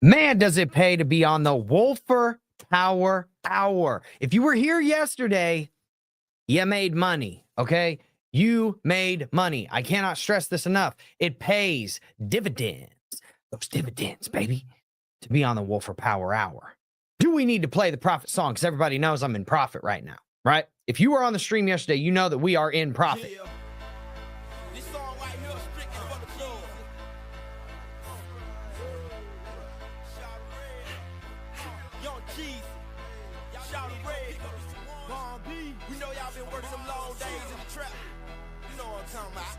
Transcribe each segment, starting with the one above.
Man, does it pay to be on the Wolfer Power Hour. If you were here yesterday, you made money, okay? You made money. I cannot stress this enough. It pays dividends. Those dividends, baby, to be on the Wolfer Power Hour. Do we need to play the profit song? Because everybody knows I'm in profit right now, right? If you were on the stream yesterday, you know that we are in profit. Yeah. This song right here is strictly for the club. Young Cheese, shout red. Bomb B, we know y'all been working some long days in the trap. You know what I'm talking about.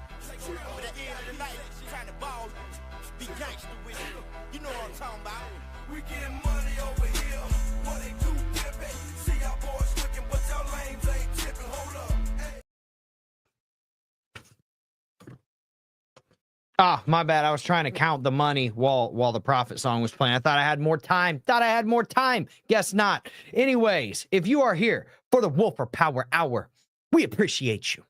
But at the end of the night, trying to ball, be gangster with it. You know what I'm talking about. We getting money over here. What they do, dipping. See y'all boys looking, but y'all lames ain't tipping. Hold up. Hey. Ah, my bad. I was trying to count the money while the profit song was playing. I thought I had more time. Guess not. Anyways, if you are here for the Wolfer Power Hour, we appreciate you.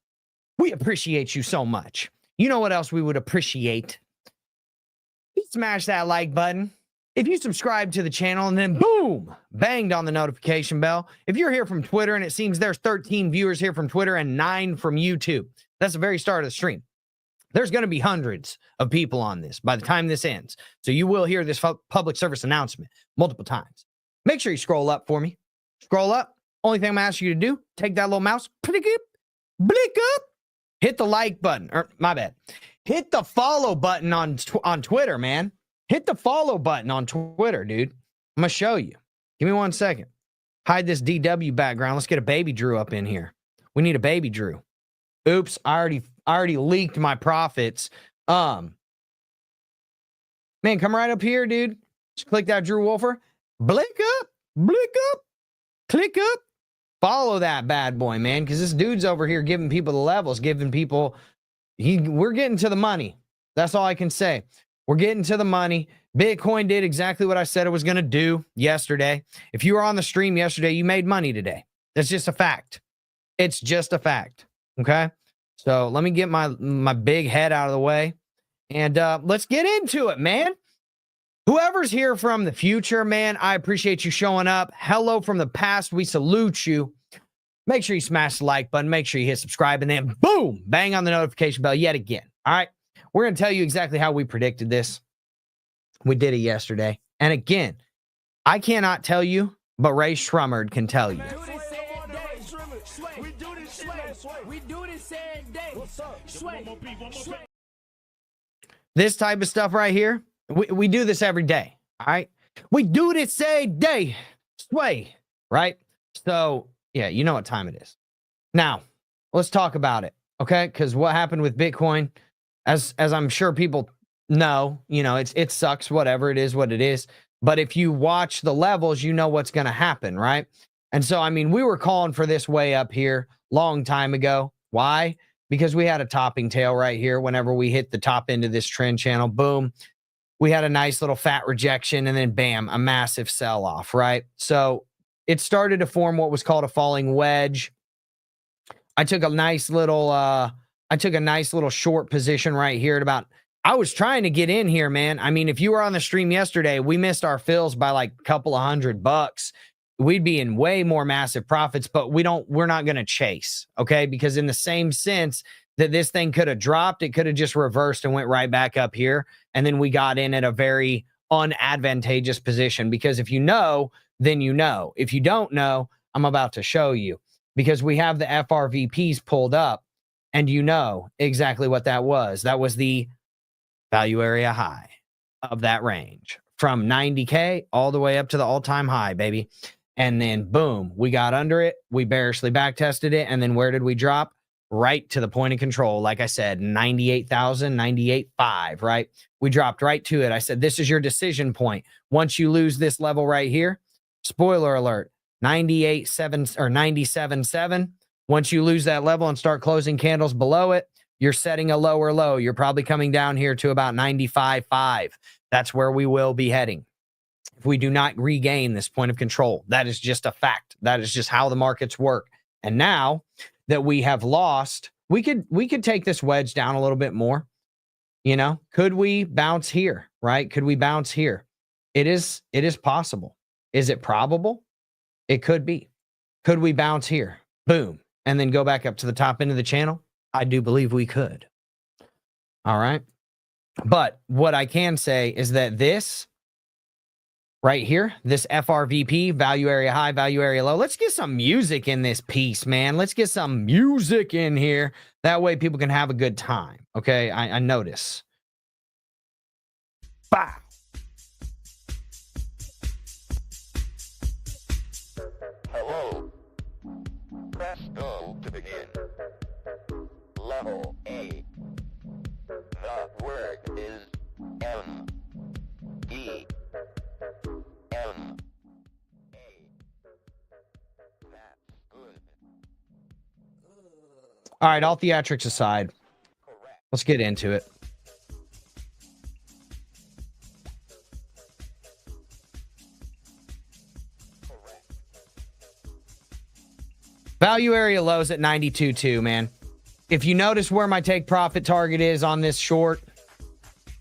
We appreciate you so much. You know what else we would appreciate? Smash that like button. If you subscribe to the channel and then boom, banged on the notification bell. If you're here from Twitter and it seems there's 13 viewers here from Twitter and 9 from YouTube, that's the very start of the stream. There's going to be hundreds of people on this by the time this ends. So you will hear this public service announcement multiple times. Make sure you scroll up for me. Scroll up. Only thing I'm asking you to do, take that little mouse, blick up, hit the like button, or my bad. Hit the follow button on Twitter, man. Hit the follow button on Twitter, dude. I'm going to show you. Give me 1 second. Hide this DW background. Let's get a baby Drew up in here. We need a baby Drew. Oops, I already leaked my profits. Man, come right up here, dude. Just click that Drew Wolfer. Blick up, click up. Follow that bad boy, man, because this dude's over here giving people the levels, giving people... We're getting to the money. That's all I can say. We're getting to the money. Bitcoin did exactly what I said it was going to do yesterday. If you were on the stream yesterday, you made money today. That's just a fact. It's just a fact. Okay? So let me get my big head out of the way. And let's get into it, man. Whoever's here from the future, man, I appreciate you showing up. Hello from the past. We salute you. Make sure you smash the like button. Make sure you hit subscribe. And then, boom, bang on the notification bell yet again. All right? We're going to tell you exactly how we predicted this. We did it yesterday. And again, I cannot tell you, but Ray Schrummerd can tell you. This type of stuff right here, we do this every day. All right? We do this every day. Sway. Right? So... yeah, you know what time it is. Now, let's talk about it, okay? Because what happened with Bitcoin, as I'm sure people know, you know, it sucks, whatever, it is what it is. But if you watch the levels, you know what's going to happen, right? And so, I mean, we were calling for this way up here long time ago. Why? Because we had a topping tail right here. Whenever we hit the top end of this trend channel, boom, we had a nice little fat rejection, and then bam, a massive sell-off, right? So it started to form what was called a falling wedge. I took a nice little short position right here at about, I was trying to get in here, man. I mean, if you were on the stream yesterday, we missed our fills by like a couple of $100. We'd be in way more massive profits, but we're not going to chase. Okay. Because in the same sense that this thing could have dropped, it could have just reversed and went right back up here. And then we got in at a very unadvantageous position, because if you know, then you know. If you don't know, I'm about to show you, because we have the FRVPs pulled up, and you know exactly what that was. That was the value area high of that range from 90K all the way up to the all-time high, baby. And then boom, we got under it. We bearishly back tested it. And then where did we drop? Right to the point of control. Like I said, 98,000, 98.5, right? We dropped right to it. I said, this is your decision point. Once you lose this level right here, spoiler alert, 98.7 or 97.7. Once you lose that level and start closing candles below it, you're setting a lower low. You're probably coming down here to about 95.5. That's where we will be heading if we do not regain this point of control. That is just a fact. That is just how the markets work. And now that we have lost, we could take this wedge down a little bit more. You know, could we bounce here, right? Could we bounce here? It is possible. Is it probable? It could be. Could we bounce here? Boom. And then go back up to the top end of the channel? I do believe we could. All right. But what I can say is that this right here, this FRVP, value area high, value area low. Let's get some music in this piece, man. Let's get some music in here. That way people can have a good time. Okay. I notice. Bow. Hello. Press go to begin. Level A. The word is M. E. M. A. That's good. All right. All theatrics aside, Correct. let's get into it. Correct. Value area lows at 92.2, man. If you notice where my take profit target is on this short,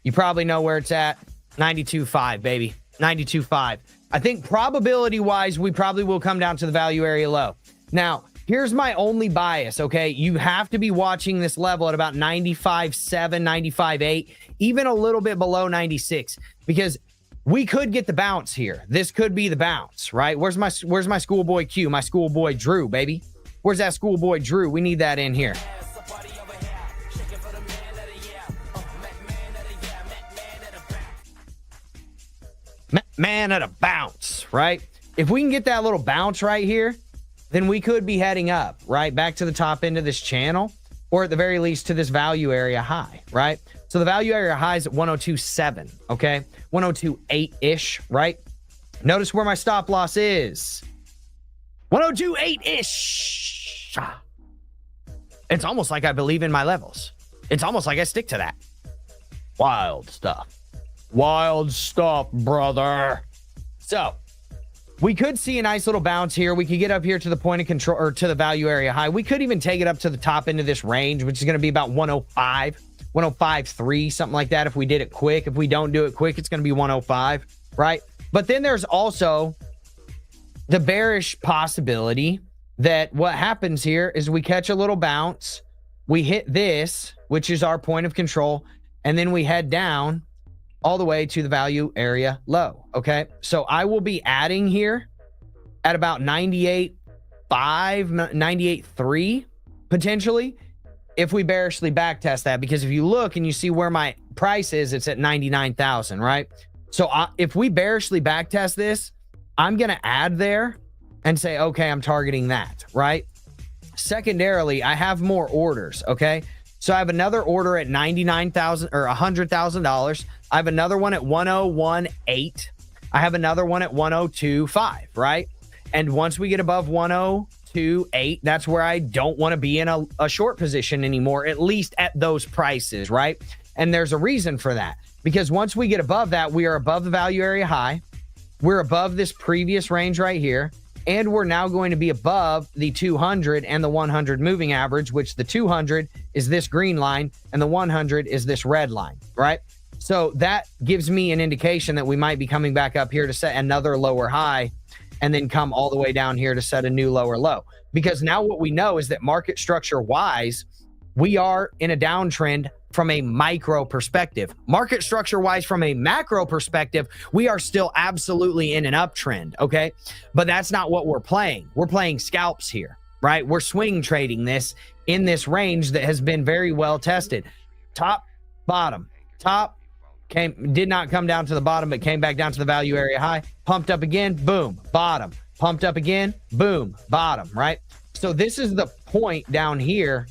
you probably know where it's at. 92.5, baby. 92.5. I think probability wise, we probably will come down to the value area low. Now, here's my only bias, okay? You have to be watching this level at about 95.7, 95.8, even a little bit below 96, because we could get the bounce here. This could be the bounce, right? Where's my schoolboy Q, my schoolboy Drew, baby? Where's that schoolboy Drew? We need that in here. Man at a bounce, right? If we can get that little bounce right here, then we could be heading up, right? Back to the top end of this channel, or at the very least to this value area high, right? So the value area high is at 102.7, okay? 102.8-ish, right? Notice where my stop loss is. 102.8-ish. It's almost like I believe in my levels. It's almost like I stick to that. Wild stuff. Wild stuff, brother. So we could see a nice little bounce here. We could get up here to the point of control, or to the value area high. We could even take it up to the top end of this range, which is going to be about 105, 105.3, something like that. If we did it quick, if we don't do it quick, it's going to be 105, right? But then there's also the bearish possibility that what happens here is we catch a little bounce. We hit this, which is our point of control, and then we head down all the way to the value area low. Okay. So I will be adding here at about 98.5, 98.3 potentially, if we bearishly backtest that, because if you look and you see where my price is, it's at 99,000, right? So if we bearishly backtest this, I'm going to add there and say, okay, I'm targeting that, right? Secondarily, I have more orders. Okay. So I have another order at $99,000 or $100,000. I have another one at 101.8. I have another one at 102.5, right? And once we get above 102.8, that's where I don't want to be in a short position anymore, at least at those prices, right? And there's a reason for that, because once we get above that, we are above the value area high. We're above this previous range right here. And we're now going to be above the 200 and the 100 moving average, which the 200 is this green line and the 100 is this red line, right? So that gives me an indication that we might be coming back up here to set another lower high and then come all the way down here to set a new lower low. Because now what we know is that market structure wise, we are in a downtrend from a micro perspective. Market structure wise, from a macro perspective, we are still absolutely in an uptrend, okay? But that's not what we're playing. We're playing scalps here, right? We're swing trading this in this range that has been very well tested. Top, bottom, top, did not come down to the bottom, but came back down to the value area high, pumped up again, boom, bottom, pumped up again, boom, bottom, right? So this is the point down here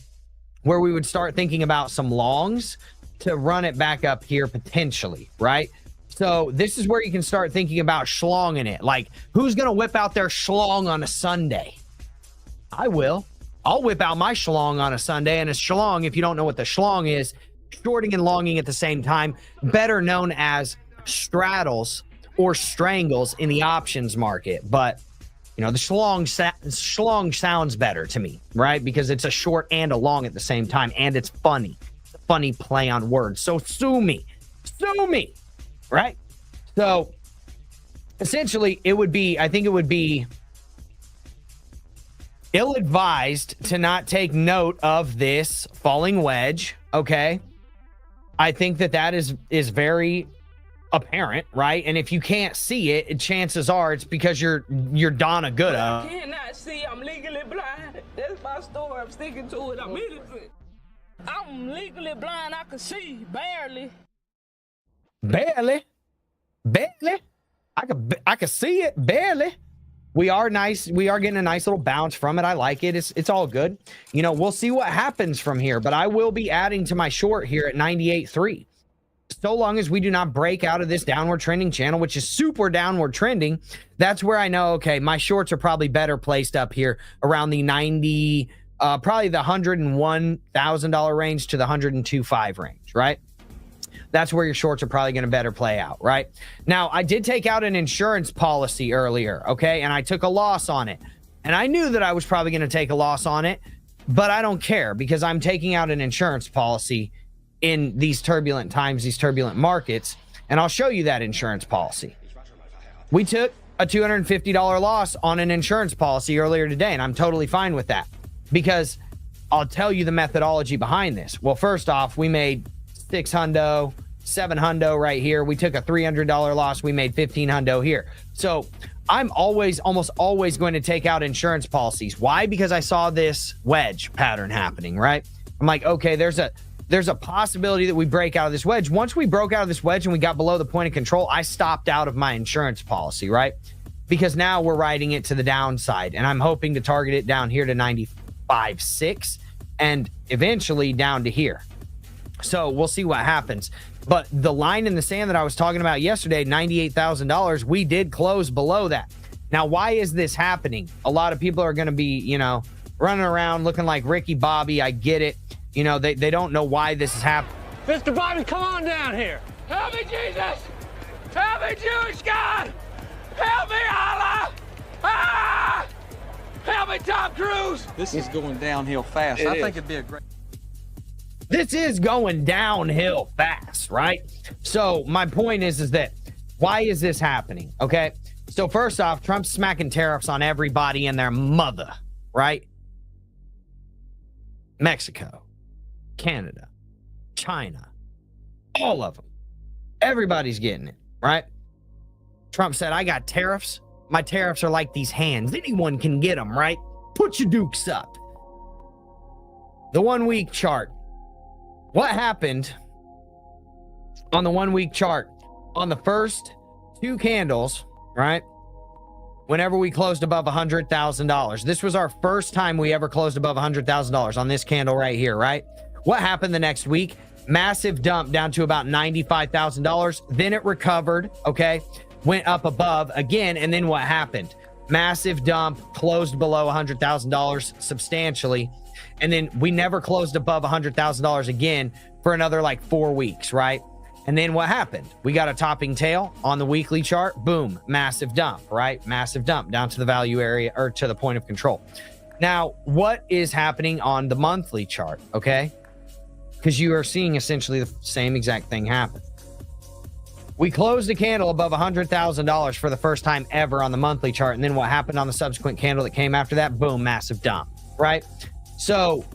where we would start thinking about some longs to run it back up here potentially, right? So this is where you can start thinking about schlonging it. Like, who's going to whip out their schlong on a Sunday? I will. I'll whip out my schlong on a Sunday. And a schlong, if you don't know what the schlong is, shorting and longing at the same time, better known as straddles or strangles in the options market. But you know, the schlong sounds better to me, right? Because it's a short and a long at the same time, and it's funny. It's a funny play on words. So sue me, right? So essentially it would be, I think it would be ill-advised to not take note of this falling wedge. Okay, I think that is very apparent, right? And if you can't see it, chances are it's because you're Donna Goodo. I cannot see. I'm legally blind. That's my story. I'm sticking to it. I'm innocent. I'm legally blind. I can see barely. Barely. I can see it barely. We are nice. We are getting a nice little bounce from it. I like it. It's all good. You know, we'll see what happens from here, but I will be adding to my short here at 98.3. So long as we do not break out of this downward trending channel, which is super downward trending, that's where I know, okay, my shorts are probably better placed up here around the 90, probably the $101,000 range to the 102.5 range, right? That's where your shorts are probably going to better play out, right? Now, I did take out an insurance policy earlier, okay? And I took a loss on it. And I knew that I was probably going to take a loss on it, but I don't care because I'm taking out an insurance policy in these turbulent times, these turbulent markets. And I'll show you that insurance policy. We took a $250 loss on an insurance policy earlier today, and I'm totally fine with that because I'll tell you the methodology behind this. Well, first off, we made 6 hundo, 7 hundo right here. We took a $300 loss. We made 15 hundo here. So I'm almost always going to take out insurance policies. Why? Because I saw this wedge pattern happening, right? I'm like, okay, there's a possibility that we break out of this wedge. Once we broke out of this wedge and we got below the point of control, I stopped out of my insurance policy, right? Because now we're riding it to the downside, and I'm hoping to target it down here to 95.6 and eventually down to here. So we'll see what happens. But the line in the sand that I was talking about yesterday, $98,000, we did close below that. Now, why is this happening? A lot of people are going to be, you know, running around looking like Ricky Bobby. I get it. You know, they don't know why this is happening. Mr. Bobby, come on down here. Help me, Jesus! Help me, Jewish God! Help me, Allah! Ah! Help me, Tom Cruise! This is going downhill fast. I think it'd be a great... This is going downhill fast, right? So my point is that why is this happening? Okay. So first off, Trump's smacking tariffs on everybody and their mother, right? Mexico, Canada, China, all of them. Everybody's getting it, right? Trump said, I got tariffs. My tariffs are like these hands. Anyone can get them, right? Put your dukes up. The 1 week chart. What happened on the 1 week chart on the first 2 candles, right? Whenever we closed above $100,000, this was our first time we ever closed above $100,000 on this candle right here, right? What happened the next week? Massive dump down to about $95,000. Then it recovered, okay? Went up above again. And then what happened? Massive dump, closed below $100,000 substantially. And then we never closed above $100,000 again for another like 4 weeks, right? And then what happened? We got a topping tail on the weekly chart. Boom, massive dump, right? Massive dump down to the value area or to the point of control. Now, what is happening on the monthly chart, okay? Because you are seeing essentially the same exact thing happen. We closed the candle above $100,000 for the first time ever on the monthly chart. And then what happened on the subsequent candle that came after that? Boom, massive dump, right? So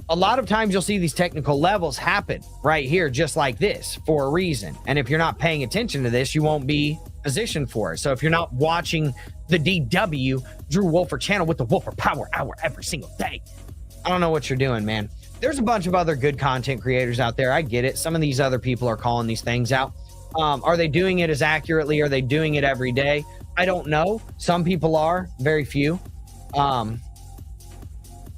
a lot of times you'll see these technical levels happen right here, just like this, for a reason. And if you're not paying attention to this, you won't be positioned for it. So if you're not watching the DW Drew Wolfer channel with the Wolfer Power Hour every single day, I don't know what you're doing, man. There's a bunch of other good content creators out there. I get it. Some of these other people are calling these things out. Are they doing it as accurately? Are they doing it every day? I don't know. Some people are, very few.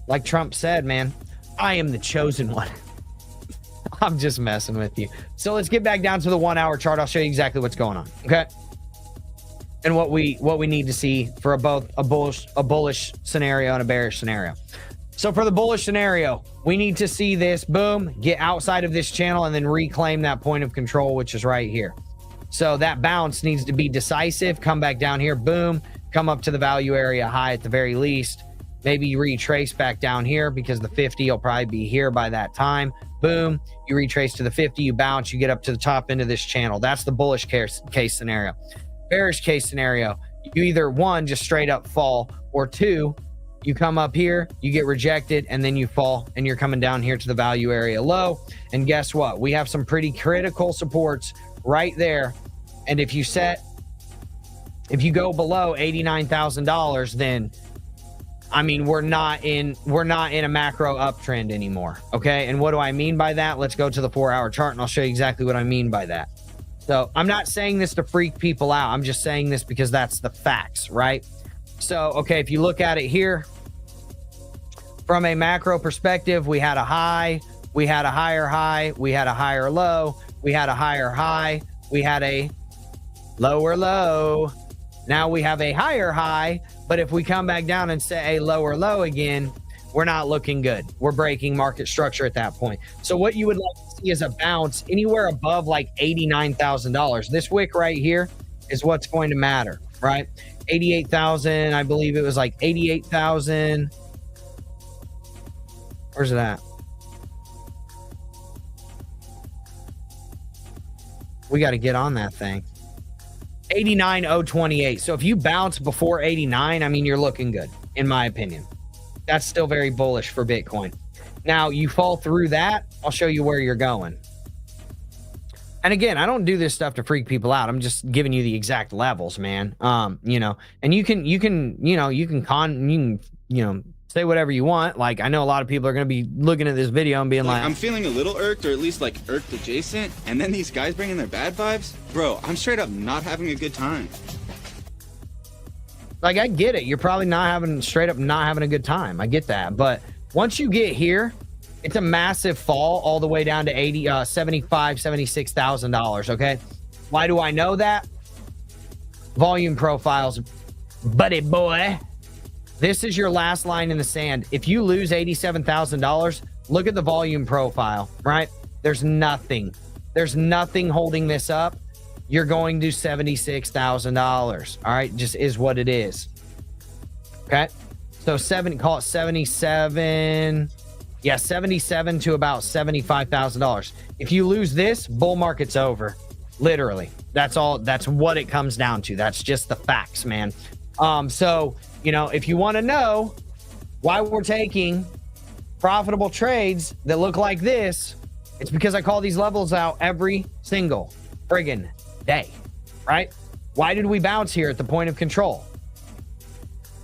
Like Trump said, man, I am the chosen one. I'm just messing with you. So let's get back down to the 1 hour chart. I'll show you exactly what's going on. Okay. And what we need to see for both a bullish scenario and a bearish scenario. So for the bullish scenario, we need to see this, boom, get outside of this channel and then reclaim that point of control, which is right here. So that bounce needs to be decisive, come back down here, boom, come up to the value area high at the very least. Maybe you retrace back down here because the 50 will probably be here by that time. Boom, you retrace to the 50, you bounce, you get up to the top end of this channel. That's the bullish case scenario. Bearish case scenario, you either one, just straight up fall, or two, you come up here, you get rejected, and then you fall, and you're coming down here to the value area low. And guess what? We have some pretty critical supports right there. And if you go below $89,000, then I mean, we're not in a macro uptrend anymore. Okay. And what do I mean by that? Let's go to the 4-hour chart and I'll show you exactly what I mean by that. So I'm not saying this to freak people out. I'm just saying this because that's the facts, right? So, okay, if you look at it here from a macro perspective, we had a high, we had a higher high, we had a higher low, we had a higher high, we had a lower low. Now we have a higher high, but if we come back down and say a lower low again, we're not looking good. We're breaking market structure at that point. So what you would like to see is a bounce anywhere above like $89,000. This wick right here is what's going to matter, right? 88,000, I believe it was like 88,000. Where's it at? We got to get on that thing. 89,028. So if you bounce before 89, I mean, you're looking good, in my opinion. That's still very bullish for Bitcoin. Now, you fall through that, I'll show you where you're going. And again, I don't do this stuff to freak people out. I'm just giving you the exact levels, man. You know, and you can say whatever you want. Like, I know a lot of people are going to be looking at this video and being like, I'm feeling a little irked, or at least like irked adjacent. And then these guys bring in their bad vibes. Bro, I'm straight up not having a good time. like, I get it. You're probably not having a good time. I get that. But once you get here, it's a massive fall all the way down to $76,000. Okay. Why do I know that? Volume profiles, buddy boy. This is your last line in the sand. If you lose $87,000, look at the volume profile, right? There's nothing holding this up. You're going to $76,000. All right. Just is what it is. Okay. So call it 77. Yeah. 77 to about $75,000. If you lose this, bull market's over. Literally. That's all. That's what it comes down to. That's just the facts, man. So, you know, if you want to know why we're taking profitable trades that look like this, it's because I call these levels out every single friggin' day, right? Why did we bounce here at the point of control?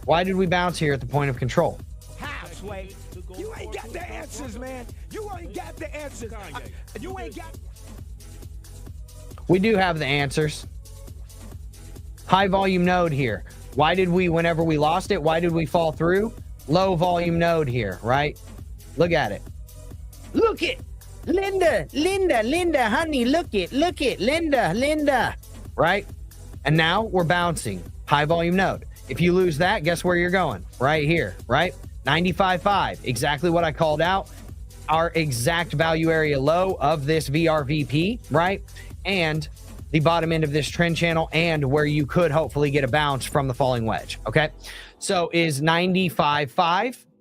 Why did we bounce here at the point of control? How, Sway? You ain't got the answers, man. You ain't got the answers. You ain't got... We do have the answers. High volume node here. Why did we, whenever we lost it, why did we fall through? Low volume node here, right? Look at it. Look it. Linda, honey, look it, Linda, right? And now we're bouncing. High volume node. If you lose that, guess where you're going? Right here, right? 95.5, exactly what I called out. Our exact value area low of this VRVP, right? And the bottom end of this trend channel, and where you could hopefully get a bounce from the falling wedge. Okay. So is 95.5,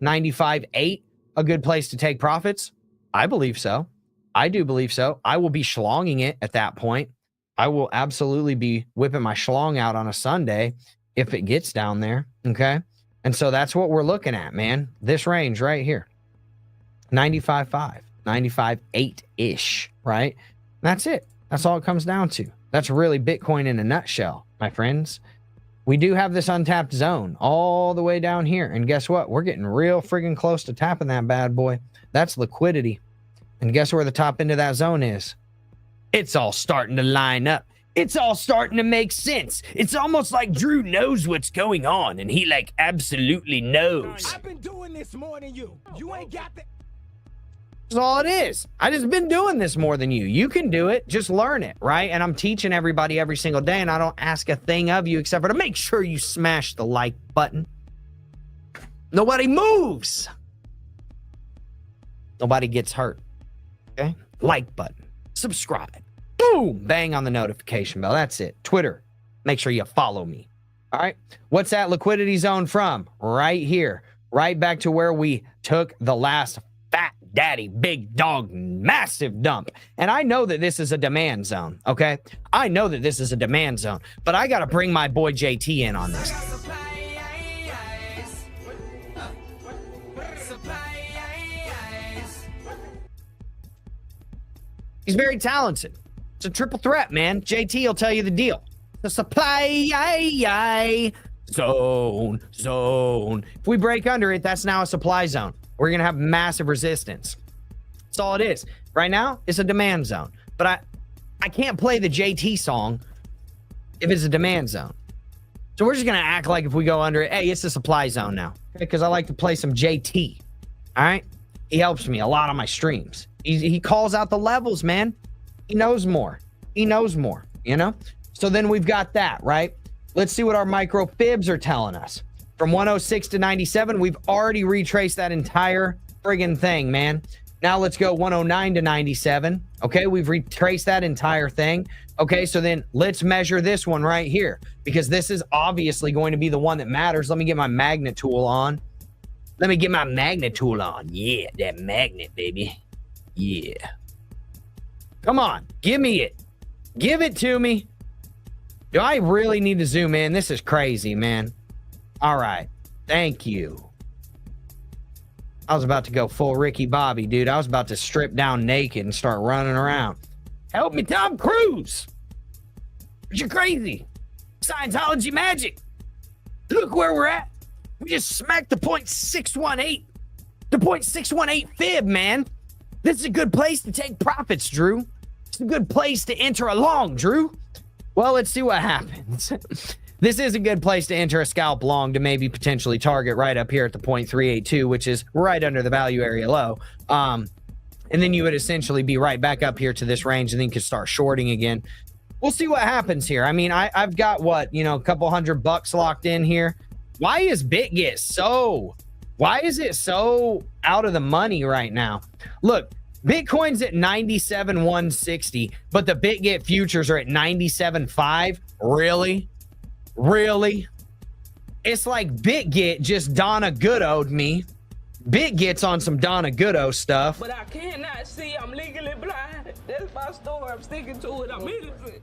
95.8 a good place to take profits? I believe so. I do believe so. I will be schlonging it at that point. I will absolutely be whipping my schlong out on a Sunday if it gets down there. Okay. And so that's what we're looking at, man. This range right here. 95.5, 95.8-ish, right? That's it. That's all it comes down to. That's really Bitcoin in a nutshell, my friends. We do have this untapped zone all the way down here. And guess what? We're getting real friggin' close to tapping that bad boy. That's liquidity. And guess where the top end of that zone is? It's all starting to line up. It's all starting to make sense. It's almost like Drew knows what's going on, and he like absolutely knows. I've been doing this more than you. You ain't got the... That's all it is. I just been doing this more than you. You can do it. Just learn it, right? And I'm teaching everybody every single day, and I don't ask a thing of you except for to make sure you smash the like button. Nobody moves. Nobody gets hurt. Okay? Like button. Subscribe. Boom! Bang on the notification bell. That's it. Twitter. Make sure you follow me. All right? What's that liquidity zone from? Right here. Right back to where we took the last fat daddy, big dog, massive dump. And I know that this is a demand zone, okay? I know that this is a demand zone, but I got to bring my boy JT in on this. He's very talented. It's a triple threat, man. JT will tell you the deal. The supply zone. If we break under it, that's now a supply zone. We're going to have massive resistance. That's all it is. Right now, it's a demand zone. But I can't play the JT song if it's a demand zone. So we're just going to act like if we go under it, hey, it's a supply zone now. Because I like to play some JT. All right? He helps me a lot on my streams. He calls out the levels, man. He knows more. He knows more, you know? So then we've got that, right? Let's see what our micro fibs are telling us. From 106 to 97, we've already retraced that entire friggin' thing, man. Now let's go 109 to 97. Okay, we've retraced that entire thing. Okay, so then let's measure this one right here because this is obviously going to be the one that matters. Let me get my magnet tool on. Yeah, that magnet, baby. Yeah. Come on, give me it. Give it to me. Do I really need to zoom in? This is crazy, man. All right. Thank you. I was about to go full Ricky Bobby, dude. I was about to strip down naked and start running around. Help me, Tom Cruise. But you're crazy. Scientology magic. Look where we're at. We just smacked the 0.618. The 0.618 fib, man. This is a good place to take profits, Drew. It's a good place to enter a long, Drew. Well, let's see what happens. This is a good place to enter a scalp long to maybe potentially target right up here at the 0.382, which is right under the value area low. And then you would essentially be right back up here to this range and then you could start shorting again. We'll see what happens here. I mean, I've got what, you know, a couple $100 locked in here. Why is BitGet so out of the money right now? Look, Bitcoin's at 97,160, but the BitGet futures are at 97.5. Really? It's like BitGet just Donna Goodo'd me. BitGet's on some Donna Goodo stuff. But I cannot see. I'm legally blind. That's my story. I'm sticking to it. I'm innocent.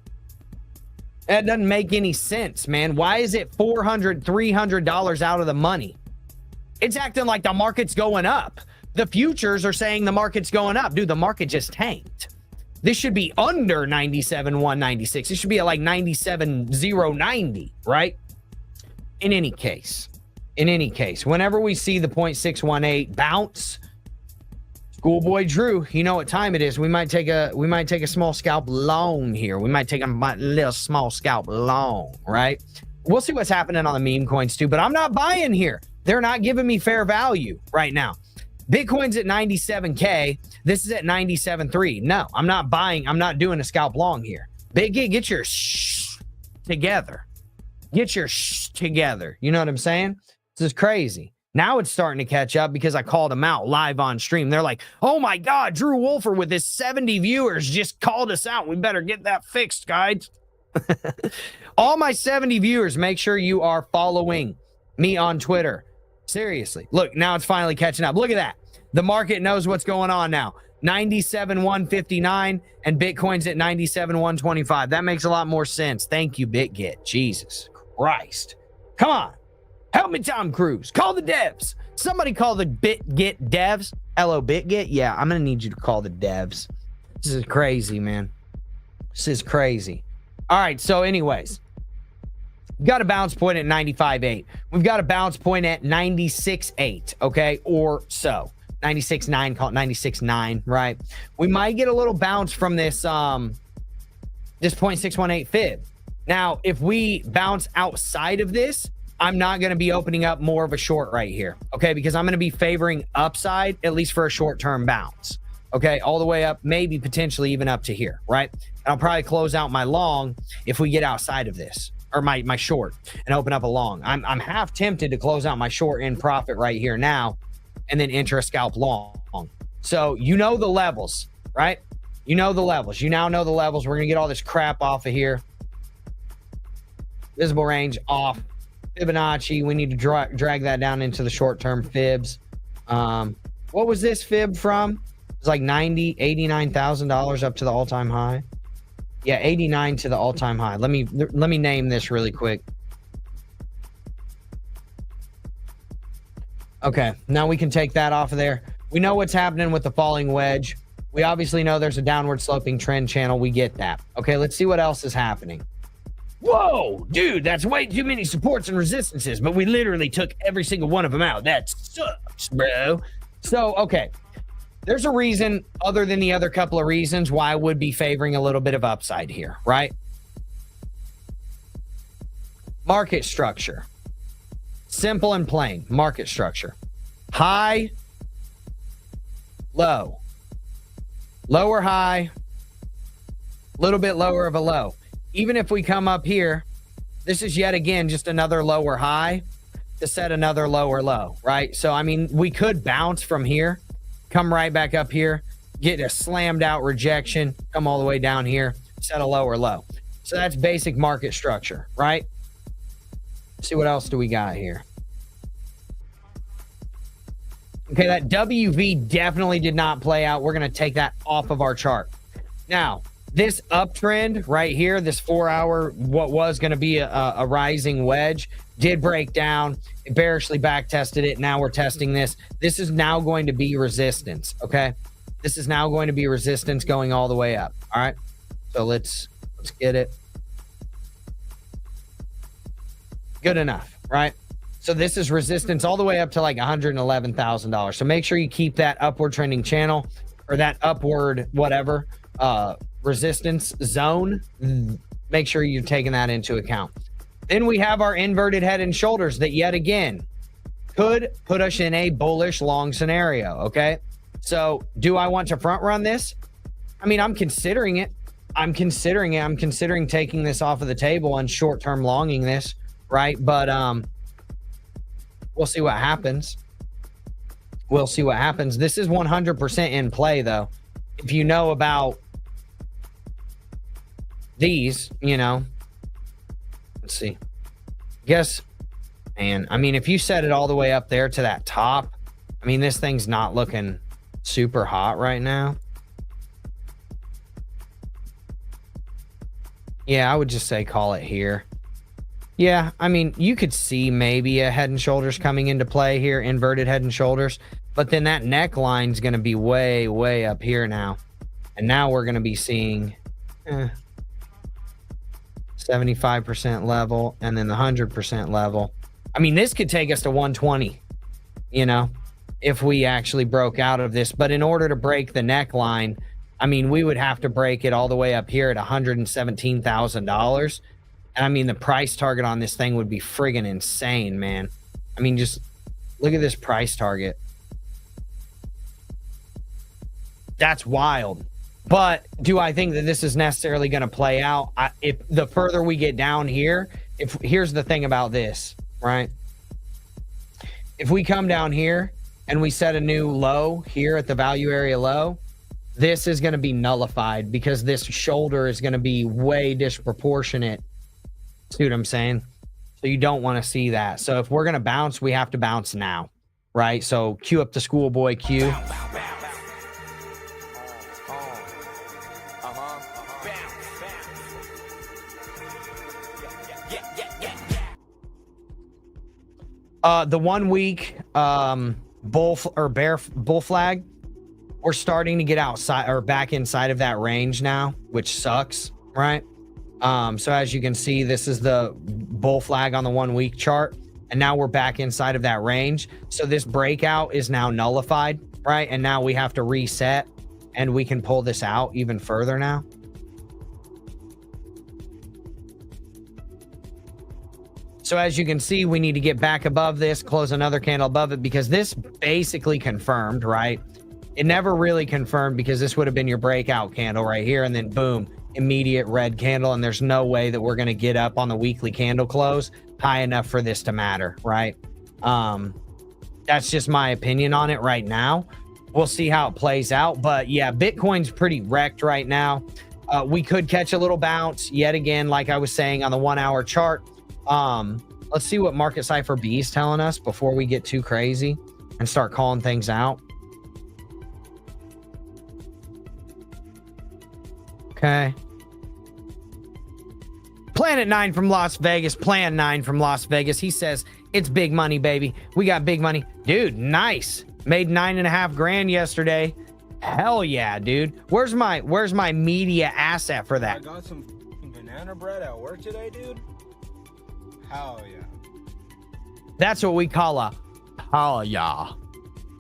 That doesn't make any sense, man. Why is it $400, $300 out of the money? It's acting like the market's going up. The futures are saying the market's going up. Dude, the market just tanked. This should be under 97,196. It should be at like 97,090, right? In any case, whenever we see the 0.618 bounce, Schoolboy Drew, you know what time it is. We might take a small scalp long here. We might take a little small scalp long, right? We'll see what's happening on the meme coins too, but I'm not buying here. They're not giving me fair value right now. Bitcoin's at 97K. This is at 97.3. No, I'm not buying. I'm not doing a scalp long here. BitGet, get your together. Get your together. You know what I'm saying? This is crazy. Now it's starting to catch up because I called them out live on stream. They're like, oh my God, Drew Wolfer with his 70 viewers just called us out. We better get that fixed, guys. All my 70 viewers, make sure you are following me on Twitter. Seriously. Look, now it's finally catching up. Look at that. The market knows what's going on now. 97,159 and Bitcoin's at 97,125. That makes a lot more sense. Thank you, BitGet. Jesus Christ. Come on. Help me, Tom Cruise. Call the devs. Somebody call the BitGet devs. Hello, BitGet. Yeah, I'm going to need you to call the devs. This is crazy, man. This is crazy. All right, so anyways. We've got a bounce point at 95.8. We've got a bounce point at 96.8, okay? Or so. 96.9, call it 96.9, right? We might get a little bounce from this 0.618 fib. Now, if we bounce outside of this, I'm not going to be opening up more of a short right here, okay? Because I'm going to be favoring upside, at least for a short-term bounce, okay? All the way up, maybe potentially even up to here, right? And I'll probably close out my long if we get outside of this, or my short, and open up a long. I'm half tempted to close out my short in profit right here now, and then enter a scalp long. So you know the levels, right? You know the levels. You now know the levels. We're going to get all this crap off of here. Visible range off. Fibonacci, we need to drag that down into the short-term fibs. What was this fib from? It's like $89,000 up to the all-time high. Yeah, 89 to the all-time high. Let me name this really quick. Okay, now we can take that off of there. We know what's happening with the falling wedge. We obviously know there's a downward sloping trend channel. We get that. Okay, let's see what else is happening. Whoa, dude, that's way too many supports and resistances, but we literally took every single one of them out. That sucks, bro. So, okay. There's a reason other than the other couple of reasons why I would be favoring a little bit of upside here, right? Market structure. Simple and plain. Market structure. High, low. Lower high, little bit lower of a low. Even if we come up here, this is yet again just another lower high to set another lower low, right? So, I mean, we could bounce from here, come right back up here, get a slammed out rejection, come all the way down here, set a lower low. So that's basic market structure, right? Let's see what else do we got here. Okay, that WV definitely did not play out. We're going to take that off of our chart. Now, this uptrend right here, this 4-hour, what was going to be a rising wedge, did break down. It bearishly back tested it. Now we're testing this. This is now going to be resistance, okay? This is now going to be resistance going all the way up, all right? So let's get it. Good enough, right? So this is resistance all the way up to like $111,000. So make sure you keep that upward trending channel or that upward whatever resistance zone. Make sure you're taking that into account. Then we have our inverted head and shoulders that yet again could put us in a bullish long scenario. Okay. So do I want to front run this? I mean, I'm considering it. I'm considering taking this off of the table and short-term longing this, right? But we'll see what happens. We'll see what happens. This is 100% in play, though. If you know about these, you know, let's see. Guess, man, I mean, if you set it all the way up there to that top, I mean, this thing's not looking super hot right now. Yeah, I would just say call it here. Yeah, I mean, you could see maybe a head and shoulders coming into play here, inverted head and shoulders, but then that neckline's going to be way, way up here now. And now we're going to be seeing 75% level and then the 100% level. I mean, this could take us to 120, you know, if we actually broke out of this. But in order to break the neckline, I mean, we would have to break it all the way up here at $117,000. And I mean, the price target on this thing would be friggin' insane, man. I mean, just look at this price target. That's wild. But do I think that this is necessarily going to play out? If the further we get down here, here's the thing about this, right? If we come down here and we set a new low here at the value area low, this is going to be nullified because this shoulder is going to be way disproportionate. See what I'm saying? So you don't want to see that. So if we're going to bounce, we have to bounce now, right? So cue up the schoolboy cue. The 1 week bull flag, we're starting to get outside or back inside of that range now, which sucks, right? So as you can see, this is the bull flag on the 1 week chart, and now we're back inside of that range. So this breakout is now nullified, right? And now we have to reset, and we can pull this out even further now. So as you can see, we need to get back above this, close another candle above it, because this basically confirmed, right? It never really confirmed because this would have been your breakout candle right here, and then boom, immediate red candle, and there's no way that we're going to get up on the weekly candle close high enough for this to matter, right? That's just my opinion on it right now. We'll see how it plays out, but yeah, Bitcoin's pretty wrecked right now. We could catch a little bounce yet again, like I was saying on the 1 hour chart. Let's see what Market Cypher B is telling us before we get too crazy and start calling things out. Okay. Planet 9 from Las Vegas. Plan 9 from Las Vegas. He says, it's big money, baby. We got big money. Dude, nice. Made 9.5 grand yesterday. Hell yeah, dude. Where's my media asset for I that? got some banana bread at work today, dude. Hell yeah. That's what we call a hell yeah.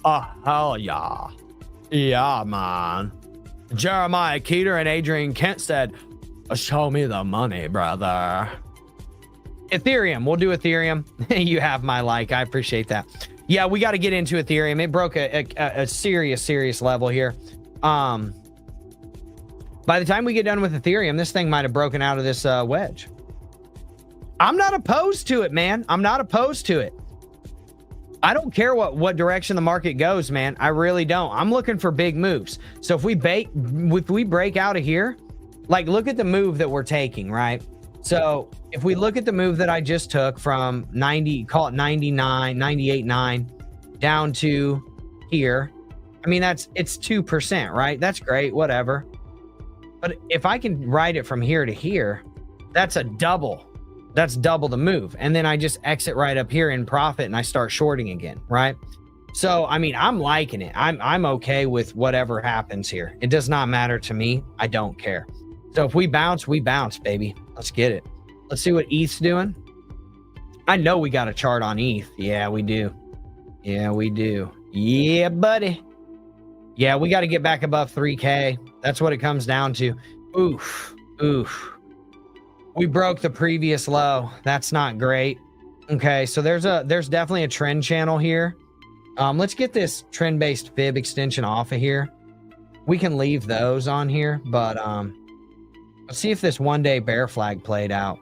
A hell yeah. Yeah, man. Jeremiah Keeter and Adrian Kent said, show me the money, brother. Ethereum. We'll do Ethereum. You have my like. I appreciate that. Yeah, we got to get into Ethereum. It broke a serious level here. By the time we get done with Ethereum, this thing might have broken out of this wedge. I'm not opposed to it, man. I'm not opposed to it. I don't care what direction the market goes, man. I really don't. I'm looking for big moves. So if we break out of here, like look at the move that we're taking, right? So if we look at the move that I just took from 90, call it 99, 98.9 down to here, I mean, it's 2%, right? That's great, whatever. But if I can ride it from here to here, that's a double. That's double the move. And then I just exit right up here in profit and I start shorting again, right? So, I mean, I'm liking it. I'm okay with whatever happens here. It does not matter to me. I don't care. So if we bounce, baby. Let's get it. Let's see what ETH's doing. I know we got a chart on ETH. Yeah, we do. Yeah, we do. Yeah, buddy. Yeah, we got to get back above 3K. That's what it comes down to. Oof. We broke the previous low. That's not great. Okay, so there's definitely a trend channel here. Let's get this trend-based fib extension off of here. We can leave those on here, but let's see if this one-day bear flag played out.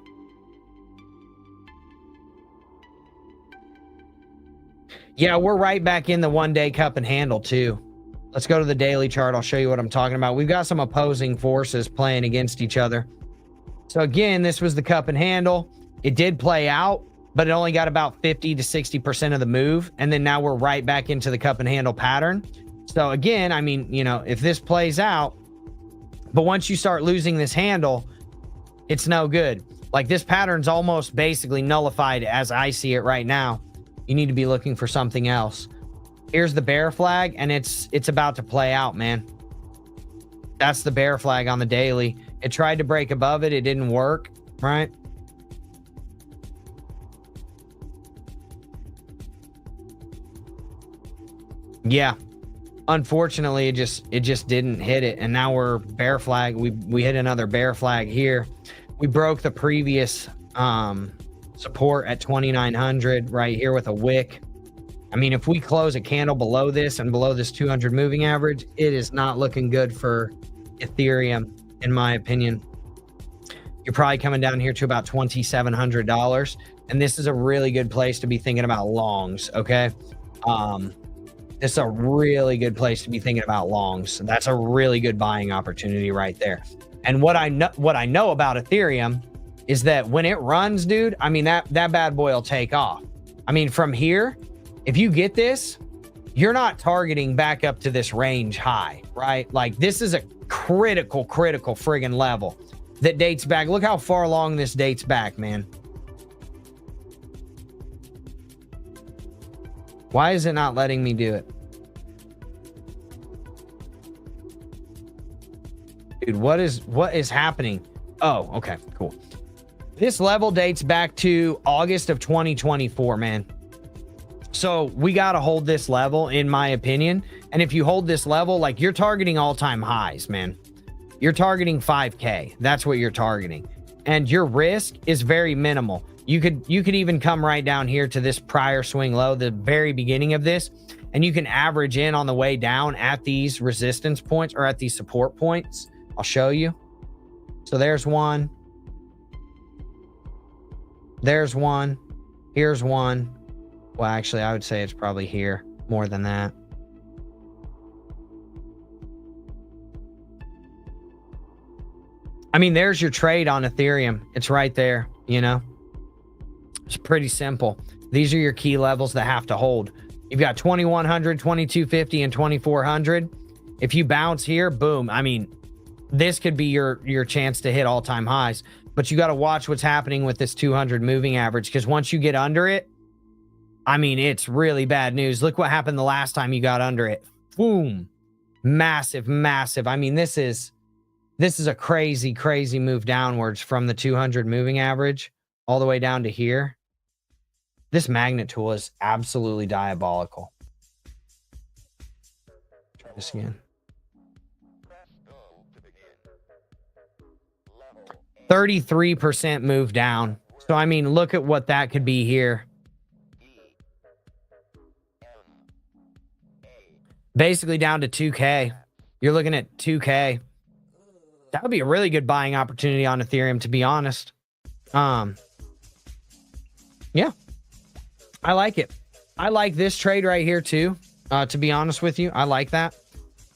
Yeah, we're right back in the one-day cup and handle too. Let's go to the daily chart. I'll show you what I'm talking about. We've got some opposing forces playing against each other. So again, this was the cup and handle. It did play out, but it only got about 50 to 60% of the move. And then now we're right back into the cup and handle pattern. So again, I mean, you know, if this plays out, but once you start losing this handle, it's no good. Like this pattern's almost basically nullified as I see it right now. You need to be looking for something else. Here's the bear flag, and it's about to play out, man. That's the bear flag on the daily. It tried to break above it. It didn't work, right? Yeah. Unfortunately, it just didn't hit it. And now we're bear flag. We hit another bear flag here. We broke the previous support at 2,900 right here with a wick. I mean, if we close a candle below this and below this 200 moving average, it is not looking good for Ethereum, in my opinion. You're probably coming down here to about $2,700. And this is a really good place to be thinking about longs, okay? This is a really good place to be thinking about longs. That's a really good buying opportunity right there. And what I know about Ethereum is that when it runs, dude, I mean, that bad boy will take off. I mean, from here, if you get this, you're not targeting back up to this range high, right? Like this is a critical friggin' level that dates back. Look how far along this dates back, man. Why is it not letting me do it? Dude, what is happening? Oh, okay, cool. This level dates back to August of 2024, man. So we got to hold this level, in my opinion. And if you hold this level, like you're targeting all-time highs, man. You're targeting 5K. That's what you're targeting. And your risk is very minimal. You could even come right down here to this prior swing low, the very beginning of this, and you can average in on the way down at these resistance points or at these support points. I'll show you. So there's one. There's one. Here's one. Well, actually, I would say it's probably here more than that. I mean, there's your trade on Ethereum. It's right there, you know. It's pretty simple. These are your key levels that have to hold. You've got 2,100, 2,250, and 2,400. If you bounce here, boom. I mean, this could be your chance to hit all-time highs. But you got to watch what's happening with this 200 moving average, because once you get under it, I mean, it's really bad news. Look what happened the last time you got under it. Boom. Massive, massive. I mean, this is a crazy, crazy move downwards from the 200 moving average all the way down to here. This magnet tool is absolutely diabolical. Try this again. 33% move down. So, I mean, look at what that could be here. Basically down to 2K. You're looking at 2K. That would be a really good buying opportunity on Ethereum, to be honest. Yeah. I like it. I like this trade right here too. To be honest with you, I like that.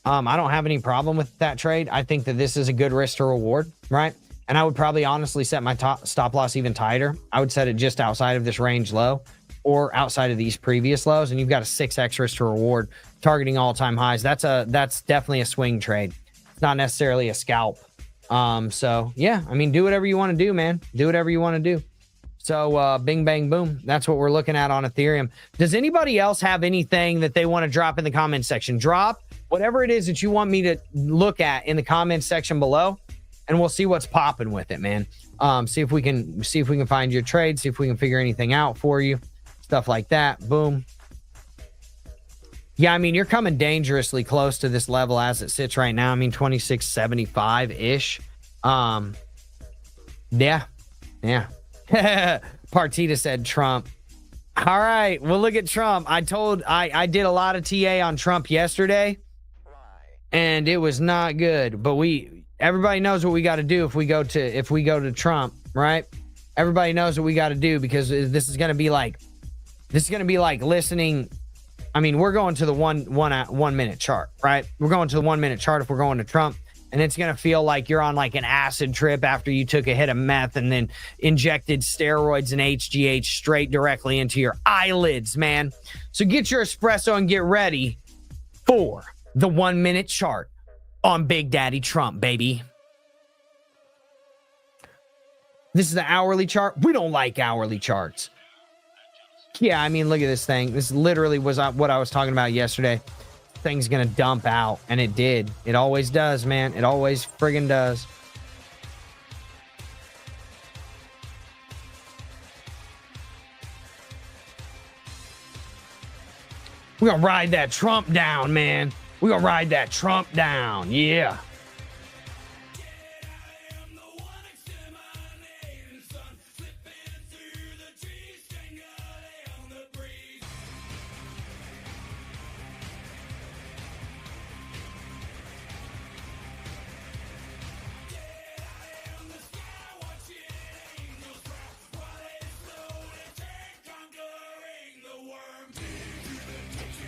I don't have any problem with that trade. I think that this is a good risk to reward, right? And I would probably honestly set my stop loss even tighter. I would set it just outside of this range low or outside of these previous lows, and you've got a 6x risk to reward targeting all-time highs. That's definitely a swing trade. It's not necessarily a scalp. So yeah, I mean, do whatever you want to do, man. Do whatever you want to do. So bing, bang, boom. That's what we're looking at on Ethereum. Does anybody else have anything that they want to drop in the comment section? Drop whatever it is that you want me to look at in the comment section below, and we'll see what's popping with it, man. See if we can find your trade, see if we can figure anything out for you, stuff like that. Boom. Yeah, I mean, you're coming dangerously close to this level as it sits right now. I mean, 2675-ish. Yeah. Partita said Trump. All right, well, look at Trump. I did a lot of TA on Trump yesterday, and it was not good. But everybody knows what we got to do if we go to Trump, right? Everybody knows what we got to do, because this is gonna be like listening. I mean, we're going to the one minute chart, right? We're going to the 1 minute chart if we're going to Trump, and it's going to feel like you're on like an acid trip after you took a hit of meth and then injected steroids and HGH straight directly into your eyelids, man. So get your espresso and get ready for the 1 minute chart on Big Daddy Trump, baby. This is the hourly chart. We don't like hourly charts. Yeah, I mean, look at this thing. This literally was what I was talking about yesterday. Thing's gonna dump out, and it did. It always does, man. It always friggin' does. We're gonna ride that Trump down, man. We're gonna ride that Trump down. Yeah.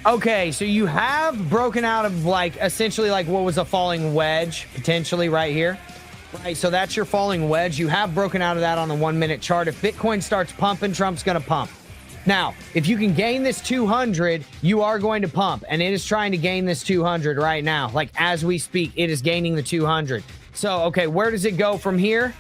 Okay, so you have broken out of like essentially like what was a falling wedge potentially right here, right? So that's your falling wedge. You have broken out of that on the 1 minute chart. If Bitcoin starts pumping, Trump's going to pump. Now, if you can gain this 200, you are going to pump, and it is trying to gain this 200 right now. Like as we speak, it is gaining the 200. So, okay, where does it go from here?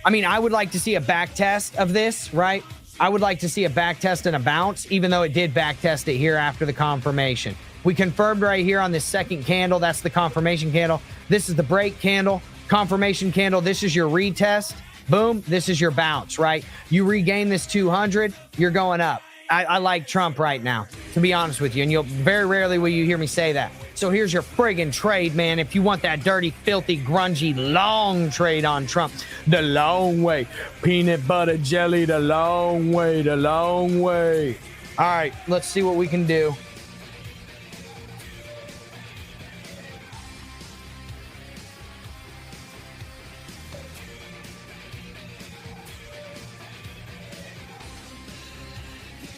I mean, I would like to see a back test of this, right? I would like to see a back test and a bounce, even though it did back test it here after the confirmation. We confirmed right here on this second candle. That's the confirmation candle. This is the break candle, confirmation candle. This is your retest. Boom. This is your bounce, right? You regain this 200, you're going up. I like Trump right now, to be honest with you. And you'll very rarely will you hear me say that. So here's your friggin' trade, man. If you want that dirty, filthy, grungy, long trade on Trump, the long way. Peanut butter jelly, the long way, the long way. All right, let's see what we can do.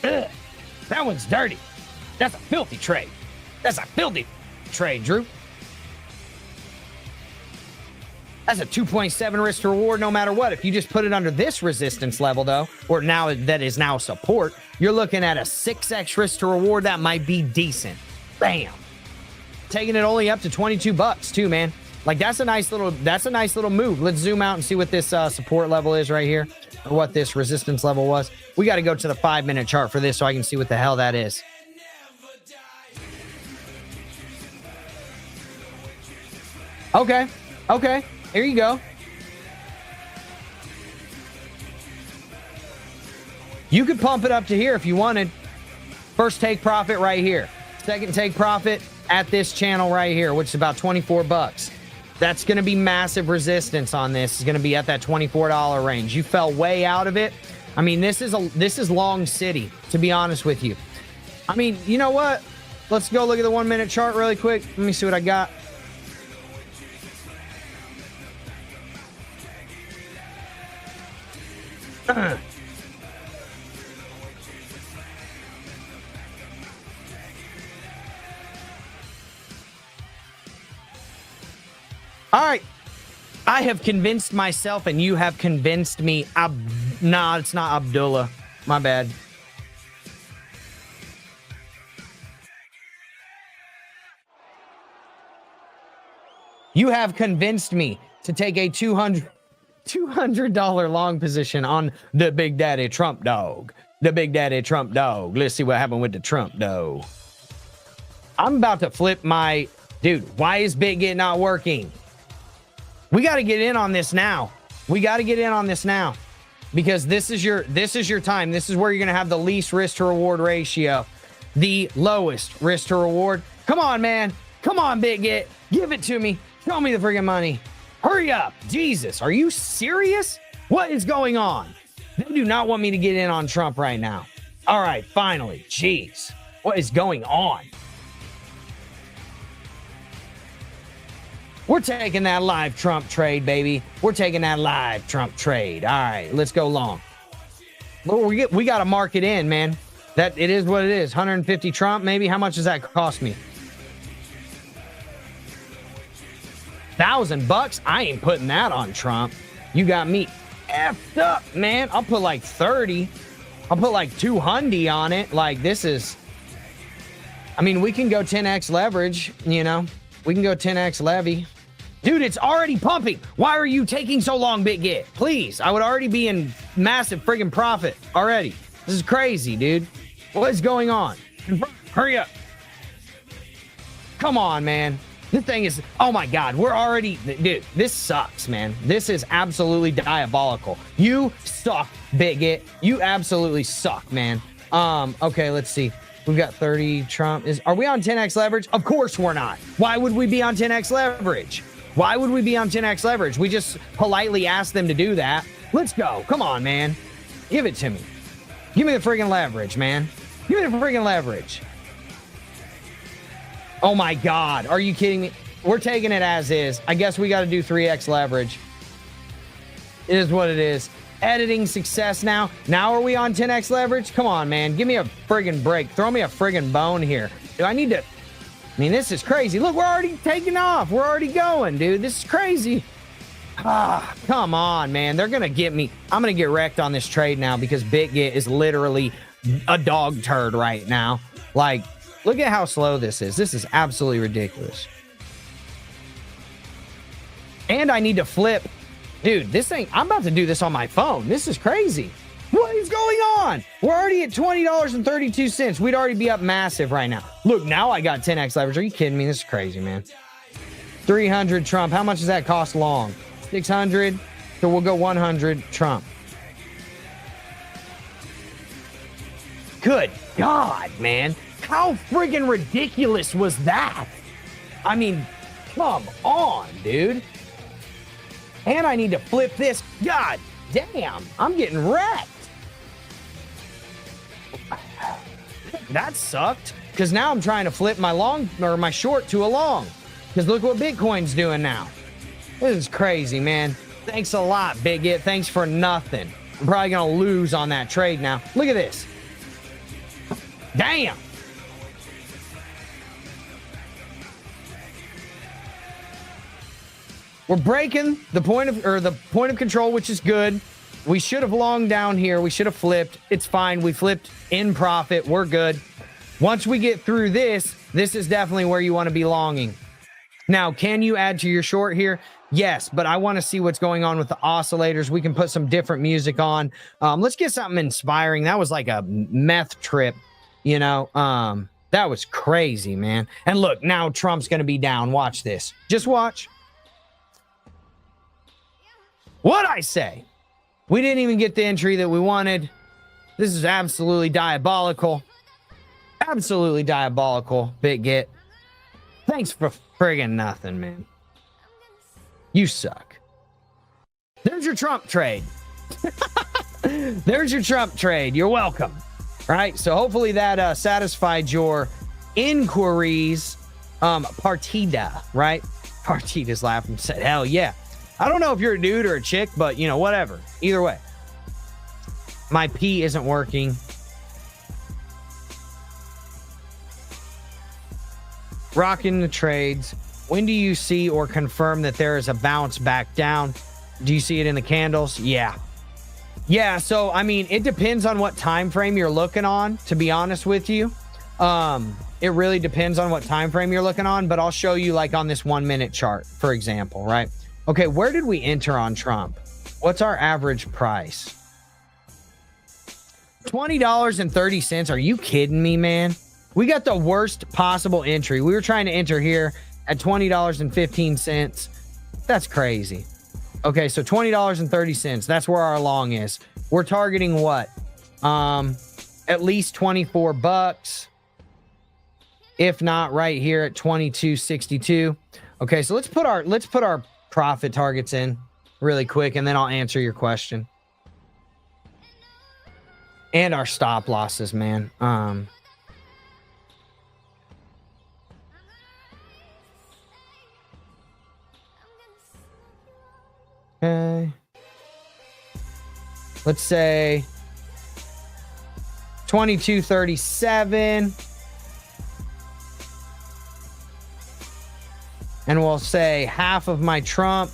Ugh, that one's dirty. That's a filthy trade. That's a filthy trade, Drew. That's a 2.7 risk to reward no matter what. If you just put it under this resistance level, though, or now that is now support, you're looking at a 6x risk to reward. That might be decent. Bam. Taking it only up to $22 too, man. Like that's a nice little move. Let's zoom out and see what this support level is right here, or what this resistance level was. We got to go to the 5-minute chart for this so I can see what the hell that is. Okay, okay, here you go. You could pump it up to here if you wanted. First take profit right here. Second take profit at this channel right here, which is about 24 bucks. That's going to be massive resistance on this. It's going to be at that $24 range. You fell way out of it. I mean, this is long city, to be honest with you. I mean, you know what? Let's go look at the 1-minute chart really quick. Let me see what I got. All right. I have convinced myself and you have convinced me. Nah, it's not Abdullah. My bad. You have convinced me to take a $200 long position on the Big Daddy Trump dog. The Big Daddy Trump dog. Let's see what happened with the Trump dog. I'm about to flip my... Dude, why is BitGet not working? We got to get in on this now. We got to get in on this now. Because this is your time. This is where you're going to have the least risk to reward ratio. The lowest risk to reward. Come on, man. Come on, BitGet. Give it to me. Show me the friggin' money. Hurry up. Jesus, are you serious? What is going on? They do not want me to get in on Trump right now. All right, finally. Jeez. What is going on? We're taking that live Trump trade, baby. We're taking that live Trump trade. All right, let's go long. Well, we got to mark it in, man. That it is what it is. 150 Trump, maybe. How much does that cost me? $1,000? I ain't putting that on Trump. You got me effed up, man. I'll put like 30. I'll put like 200 on it. Like this is. I mean, we can go 10x leverage. You know, we can go 10x levy. Dude, it's already pumping. Why are you taking so long, BitGet? Please, I would already be in massive friggin' profit already. This is crazy, dude. What is going on? Hurry up. Come on, man. This thing is, oh my God, we're already, dude, this sucks, man. This is absolutely diabolical. You suck, BitGet. You absolutely suck, man. Okay, let's see. We've got 30 Trump. Are we on 10x leverage? Of course we're not. Why would we be on 10x leverage? Why would we be on 10x leverage? We just politely asked them to do that. Let's go. Come on, man. Give it to me. Give me the friggin' leverage, man. Give me the friggin' leverage. Oh my God. Are you kidding me? We're taking it as is. I guess we got to do 3x leverage. It is what it is. Editing success now. Now are we on 10x leverage? Come on, man. Give me a friggin' break. Throw me a friggin' bone here. Do I need to... I mean, this is crazy. Look, we're already taking off. We're already going, dude. This is crazy. Ah, come on, man. They're going to get me. I'm going to get wrecked on this trade now because BitGet is literally a dog turd right now. Like, look at how slow this is. This is absolutely ridiculous. And I need to flip. Dude, this thing, I'm about to do this on my phone. This is crazy. What is going on? We're already at $20.32. We'd already be up massive right now. Look, now I got 10x leverage. Are you kidding me? This is crazy, man. 300 Trump. How much does that cost long? 600. So we'll go 100 Trump. Good God, man. How friggin' ridiculous was that? I mean, come on, dude. And I need to flip this. God damn, I'm getting wrecked. That sucked. Because now I'm trying to flip my long or my short to a long. Because look what Bitcoin's doing now. This is crazy, man. Thanks a lot, BitGet. Thanks for nothing. I'm probably going to lose on that trade now. Look at this. Damn. We're breaking the point of control, which is good. We should have longed down here. We should have flipped. It's fine. We flipped in profit. We're good. Once we get through this, this is definitely where you want to be longing. Now, can you add to your short here? Yes, but I want to see what's going on with the oscillators. We can put some different music on. Let's get something inspiring. That was like a meth trip, you know. That was crazy, man. And look, now Trump's going to be down. Watch this. Just watch. What'd I say? We didn't even get the entry that we wanted. This is absolutely diabolical. Absolutely diabolical, BitGet. Thanks for friggin' nothing, man. You suck. There's your Trump trade. There's your Trump trade. You're welcome. Right? So hopefully that satisfied your inquiries. Partida, right? Partida's laughing and said, hell yeah. I don't know if you're a dude or a chick, but, you know, whatever. Either way. My P isn't working. Rocking the trades. When do you see or confirm that there is a bounce back down? Do you see it in the candles? Yeah. Yeah, so, I mean, it depends on what time frame you're looking on, to be honest with you. It really depends on what time frame you're looking on, but I'll show you, like, on this 1 minute chart, for example, right? Okay, where did we enter on Trump? What's our average price? $20.30. Are you kidding me, man? We got the worst possible entry. We were trying to enter here at $20.15. That's crazy. Okay, so $20.30. That's where our long is. We're targeting what? At least 24 bucks. If not, right here at 22.62. Okay, so let's put our profit targets in really quick, and then I'll answer your question. And our stop losses, man. Okay. Let's say 22.37. And we'll say half of my Trump.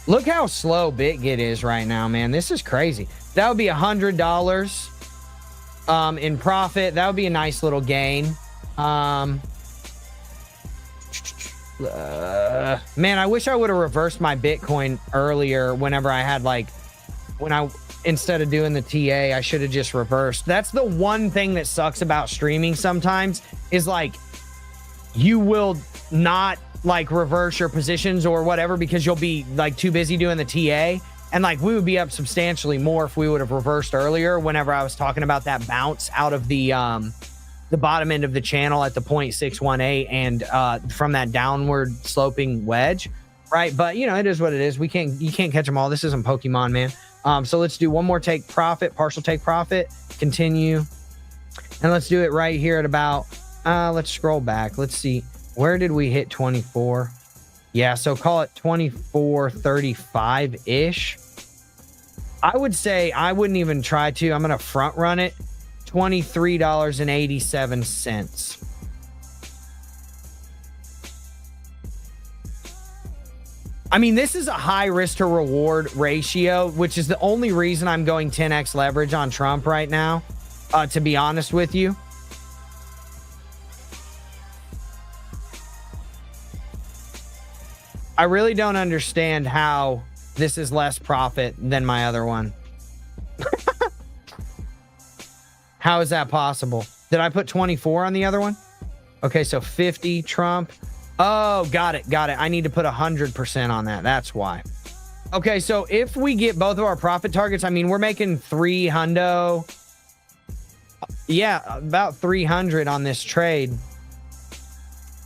Look how slow BitGet is right now, man. This is crazy. That would be $100 in profit. That would be a nice little gain. Man, I wish I would have reversed my Bitcoin earlier whenever I had, like, instead of doing the TA, I should have just reversed. That's the one thing that sucks about streaming sometimes is, like, you will not, like, reverse your positions or whatever because you'll be, like, too busy doing the TA. And, like, we would be up substantially more if we would have reversed earlier whenever I was talking about that bounce out of the bottom end of the channel at the 0.618 and from that downward sloping wedge, right? But, you know, it is what it is. You can't catch them all. This isn't Pokemon, man. So let's do one more take profit, partial take profit, continue. And let's do it right here at about, let's scroll back. Let's see. Where did we hit 24? Yeah, so call it 24.35-ish. I would say I wouldn't even try to. I'm going to front run it. $23.87. I mean, this is a high risk to reward ratio, which is the only reason I'm going 10x leverage on Trump right now, to be honest with you. I really don't understand how this is less profit than my other one. How is that possible? Did I put 24 on the other one? Okay, so 50 Trump. Oh, got it. I need to put 100% on that. That's why. Okay, so if we get both of our profit targets, I mean, we're making 300. Yeah, about 300 on this trade.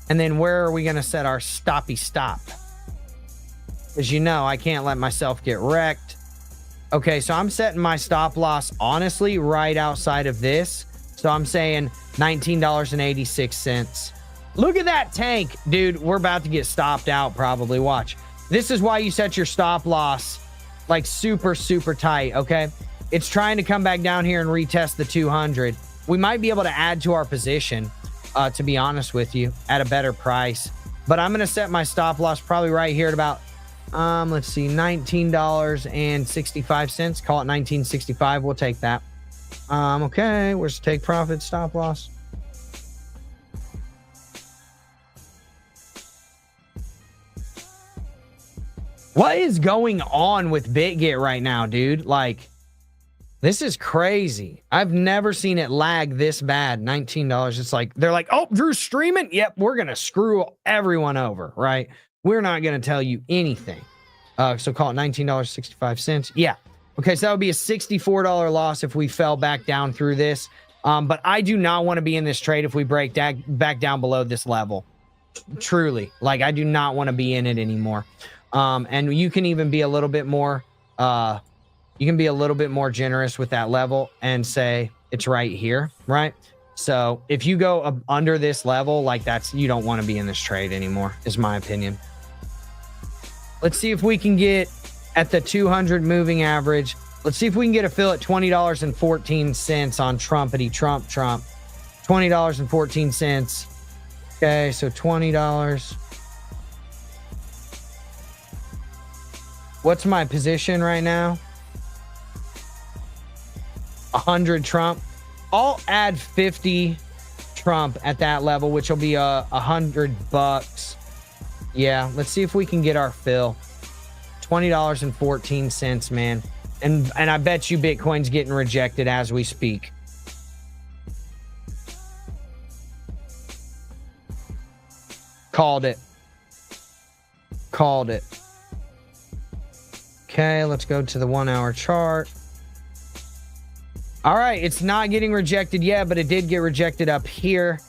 And then where are we going to set our stoppy stop? As you know, I can't let myself get wrecked. Okay, so I'm setting my stop loss, honestly, right outside of this. So I'm saying $19.86. Look at that tank. Dude, we're about to get stopped out probably. Watch. This is why you set your stop loss like super, super tight, okay? It's trying to come back down here and retest the 200. We might be able to add to our position, to be honest with you, at a better price. But I'm going to set my stop loss probably right here at about... let's see, $19.65. Call it $19.65. We'll take that. Okay, where's take profit, stop loss? What is going on with BitGet right now, dude? Like, this is crazy. I've never seen it lag this bad. $19. It's like, they're like, oh, Drew's streaming? Yep, we're going to screw everyone over, right? We're not going to tell you anything. So call it $19.65. Yeah. Okay, so that would be a $64 loss if we fell back down through this. But I do not want to be in this trade if we break back down below this level. Truly. Like, I do not want to be in it anymore. And you can even be a little bit more... you can be a little bit more generous with that level and say it's right here, right? So if you go under this level, like you don't want to be in this trade anymore, is my opinion. Let's see if we can get at the 200 moving average. Let's see if we can get a fill at $20.14 on Trumpety Trump. $20.14. Okay, so $20. What's my position right now? 100 Trump. I'll add 50 Trump at that level, which will be $100. Yeah, let's see if we can get our fill. $20.14, man. And I bet you Bitcoin's getting rejected as we speak. Called it. Called it. Okay, let's go to the 1 hour chart. All right, it's not getting rejected yet, but it did get rejected up here.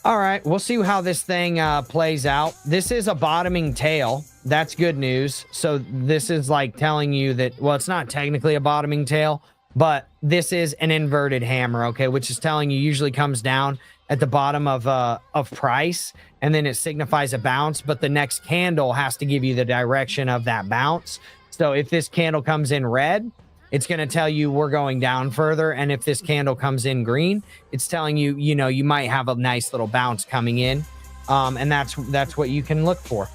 All right, we'll see how this thing plays out. This is a bottoming tail. That's good news. So this is like telling you that, well, it's not technically a bottoming tail, but this is an inverted hammer, okay, which is telling you usually comes down at the bottom of price, and then it signifies a bounce, but the next candle has to give you the direction of that bounce. So if this candle comes in red, it's going to tell you we're going down further. And if this candle comes in green, it's telling you, you know, you might have a nice little bounce coming in. And that's what you can look for.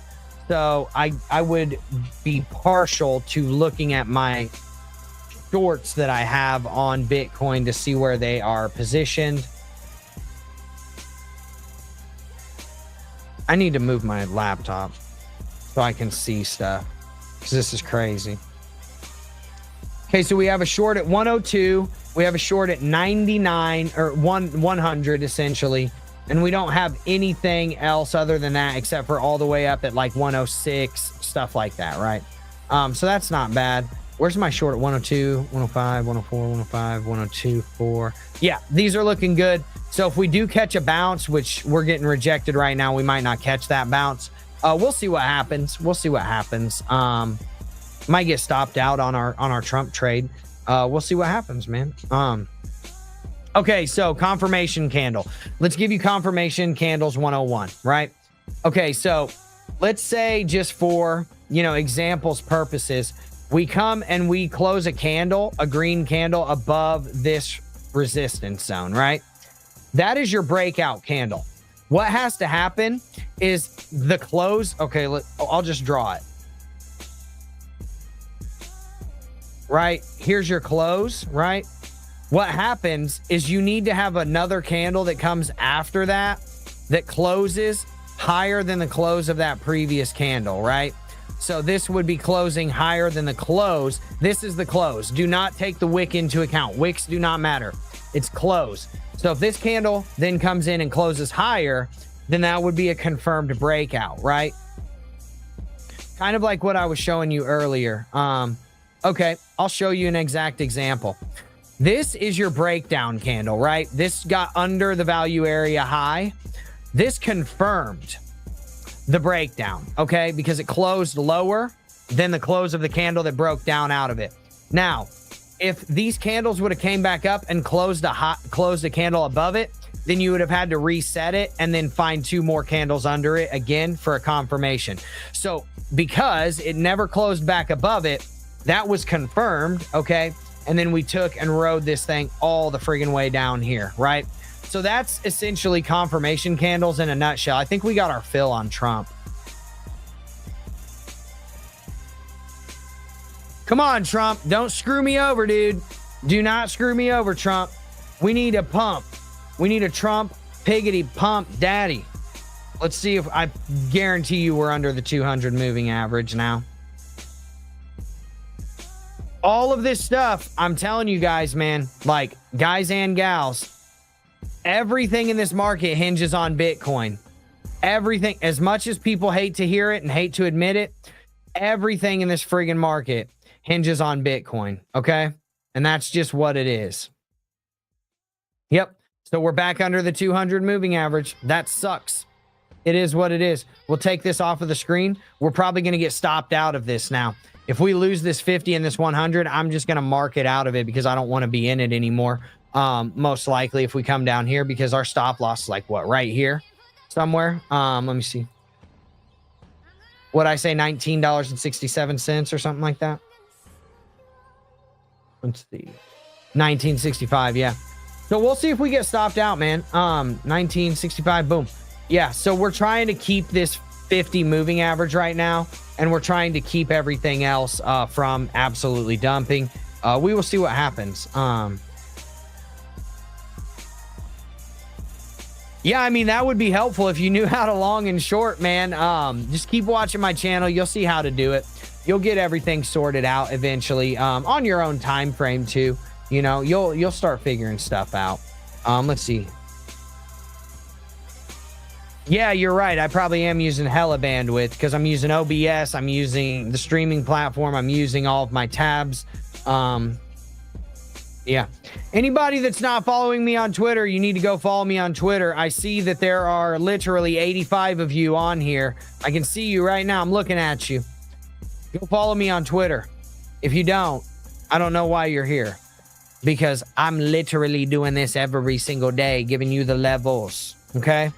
So I would be partial to looking at my shorts that I have on Bitcoin to see where they are positioned. I need to move my laptop so I can see stuff, because this is crazy. Okay, so we have a short at 102. We have a short at 99 or 100 essentially. And we don't have anything else other than that except for all the way up at like 106, stuff like that, right? So that's not bad. Where's my short at 102, 105, 104, 105, 102, 4? Yeah, these are looking good. So if we do catch a bounce, which we're getting rejected right now, we might not catch that bounce. We'll see what happens. We'll see what happens. Might get stopped out on our Trump trade. We'll see what happens, man. Okay, so confirmation candle. Let's give you confirmation candles 101, right? Okay, so let's say just for, you know, examples purposes, we come and we close a candle, a green candle above this resistance zone, right? That is your breakout candle. What has to happen is the close. Okay, I'll just draw it. Right? Here's your close, right? What happens is you need to have another candle that comes after that closes higher than the close of that previous candle, right? So this would be closing higher than the close. This is the close. Do not take the wick into account. Wicks do not matter. It's close. So if this candle then comes in and closes higher, then that would be a confirmed breakout, right? Kind of like what I was showing you earlier. Okay, I'll show you an exact example. This is your breakdown candle, right? This got under the value area high. This confirmed the breakdown, okay? Because it closed lower than the close of the candle that broke down out of it. Now, if these candles would have came back up and closed a candle above it, then you would have had to reset it and then find 2 more candles under it again for a confirmation. So because it never closed back above it, that was confirmed, okay? And then we took and rode this thing all the friggin' way down here, right? So that's essentially confirmation candles in a nutshell. I think we got our fill on Trump. Come on, Trump. Don't screw me over, dude. Do not screw me over, Trump. We need a pump. We need a Trump piggity pump daddy. Let's see if I guarantee you we're under the 200 moving average now. all of this stuff, I'm telling you guys, man, like guys and gals, everything in this market hinges on Bitcoin. Everything, as much as people hate to hear it and hate to admit it, everything in this friggin' market hinges on Bitcoin. Okay. And that's just what it is. Yep. So we're back under the 200 moving average. That sucks. It is what it is. We'll take this off of the screen. We're probably going to get stopped out of this now. If we lose this 50 and this 100, I'm just going to mark it out of it because I don't want to be in it anymore. Most likely if we come down here, because our stop loss is like what, right here somewhere. Let me see. What'd I say? $19.67 or something like that. Let's see. 1965. Yeah. So we'll see if we get stopped out, man. 1965. Boom. Yeah. So we're trying to keep this 50 moving average right now, and we're trying to keep everything else from absolutely dumping. We will see what happens. Yeah, I mean, that would be helpful if you knew how to long and short, man. Just keep watching my channel. You'll see how to do it. You'll get everything sorted out eventually, on your own time frame too. You know, you'll start figuring stuff out. Let's see. Yeah, you're right. I probably am using hella bandwidth because I'm using OBS. I'm using the streaming platform. I'm using all of my tabs. Yeah. Anybody that's not following me on Twitter, you need to go follow me on Twitter. I see that there are literally 85 of you on here. I can see you right now. I'm looking at you. Go follow me on Twitter. If you don't, I don't know why you're here. Because I'm literally doing this every single day, giving you the levels. Okay?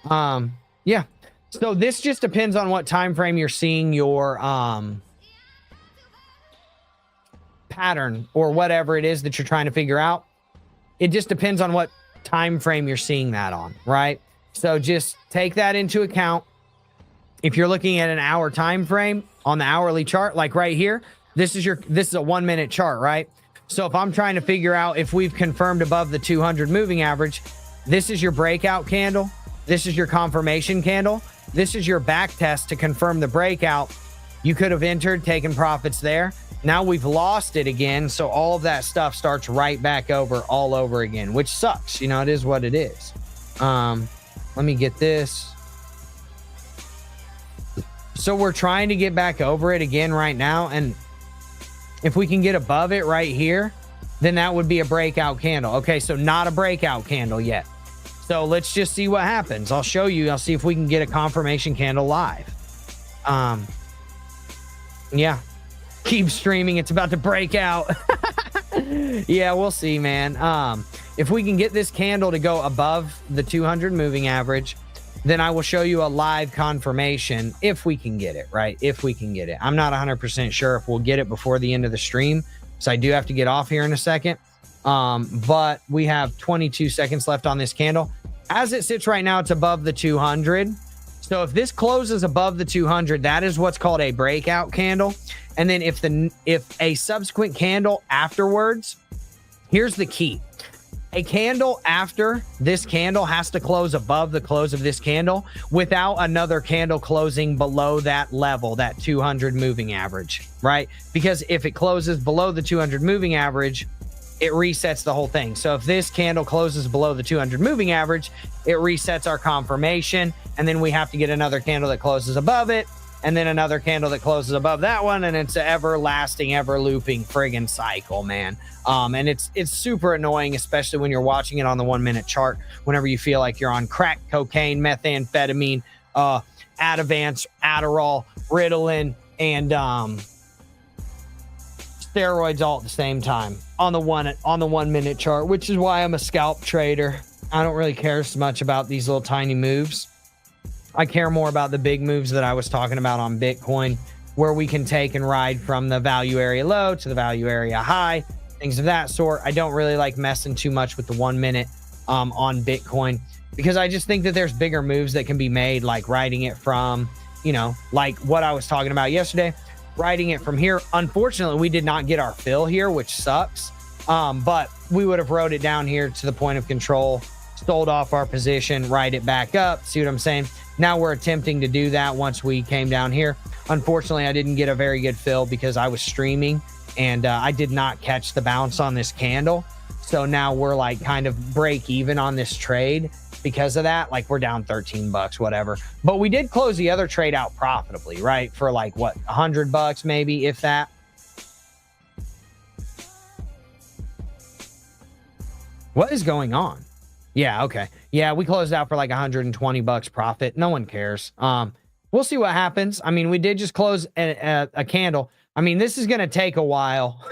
Yeah. So this just depends on what time frame you're seeing your pattern or whatever it is that you're trying to figure out. It just depends on what time frame you're seeing that on, right? So just take that into account. If you're looking at an hour time frame on the hourly chart, like right here, this is a 1 minute chart, right? So if I'm trying to figure out if we've confirmed above the 200 moving average, this is your breakout candle. This is your confirmation candle. This is your back test to confirm the breakout. You could have entered, taken profits there. Now we've lost it again. So all of that stuff starts right back over all over again, which sucks. You know, it is what it is. Let me get this. So we're trying to get back over it again right now. And if we can get above it right here, then that would be a breakout candle. Okay, so not a breakout candle yet. So let's just see what happens. I'll show you. I'll see if we can get a confirmation candle live. Yeah. Keep streaming. It's about to break out. Yeah, we'll see, man. If we can get this candle to go above the 200 moving average, then I will show you a live confirmation if we can get it, right? If we can get it. I'm not 100% sure if we'll get it before the end of the stream. So I do have to get off here in a second. But we have 22 seconds left on this candle. As it sits right now, it's above the 200. So if this closes above the 200, that is what's called a breakout candle. And then if a subsequent candle afterwards, here's the key. A candle after this candle has to close above the close of this candle without another candle closing below that level, that 200 moving average, right? Because if it closes below the 200 moving average, it resets the whole thing. So if this candle closes below the 200 moving average, it resets our confirmation. And then we have to get another candle that closes above it, and then another candle that closes above that one. And it's an everlasting, ever looping friggin' cycle, man. And it's super annoying, especially when you're watching it on the 1 minute chart, whenever you feel like you're on crack cocaine, methamphetamine, Ativan, Adderall, Ritalin, and steroids all at the same time on the 1 minute chart, which is why I'm a scalp trader. I don't really care so much about these little tiny moves. I care more about the big moves that I was talking about on Bitcoin, where we can take and ride from the value area low to the value area high, things of that sort. I don't really like messing too much with the 1 minute on Bitcoin, because I just think that there's bigger moves that can be made, like riding it from, you know, like what I was talking about yesterday, riding it from here. Unfortunately, we did not get our fill here, which sucks. But we would have rode it down here to the point of control, sold off our position, ride it back up. See what I'm saying? Now we're attempting to do that once we came down here. Unfortunately, I didn't get a very good fill because I was streaming and I did not catch the bounce on this candle. So now we're like kind of break even on this trade because of that. Like we're down 13 bucks, whatever. But we did close the other trade out profitably, right? For like what, 100 bucks maybe, if that. What is going on? Yeah, okay. Yeah, we closed out for like 120 bucks profit. No one cares. We'll see what happens. I mean, we did just close a candle. I mean, this is going to take a while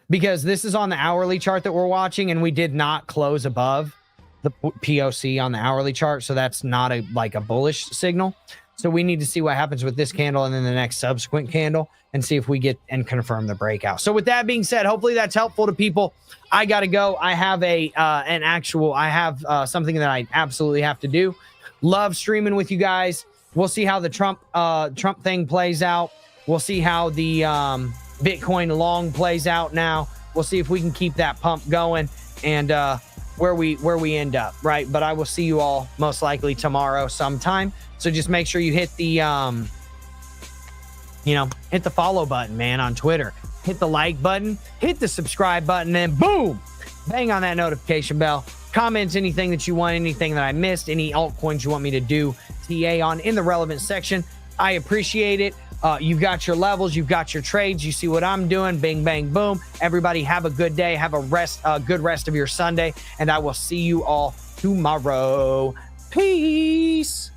because this is on the hourly chart that we're watching, and we did not close above the POC on the hourly chart. So that's not like a bullish signal. So we need to see what happens with this candle and then the next subsequent candle and see if we get and confirm the breakout. So with that being said, hopefully that's helpful to people. I got to go. I have something that I absolutely have to do. Love streaming with you guys. We'll see how the Trump thing plays out. We'll see how the Bitcoin long plays out now. We'll see if we can keep that pump going and where we end up, right? But I will see you all most likely tomorrow sometime. So just make sure you hit the hit the follow button, man, on Twitter. Hit the like button, hit the subscribe button, and boom, bang on that notification bell. Comment anything that you want, anything that I missed, any altcoins you want me to do TA on in the relevant section. I appreciate it. You've got your levels, you've got your trades, you see what I'm doing. Bing, bang, boom. Everybody have a good day. Have a good rest of your Sunday, and I will see you all tomorrow. Peace.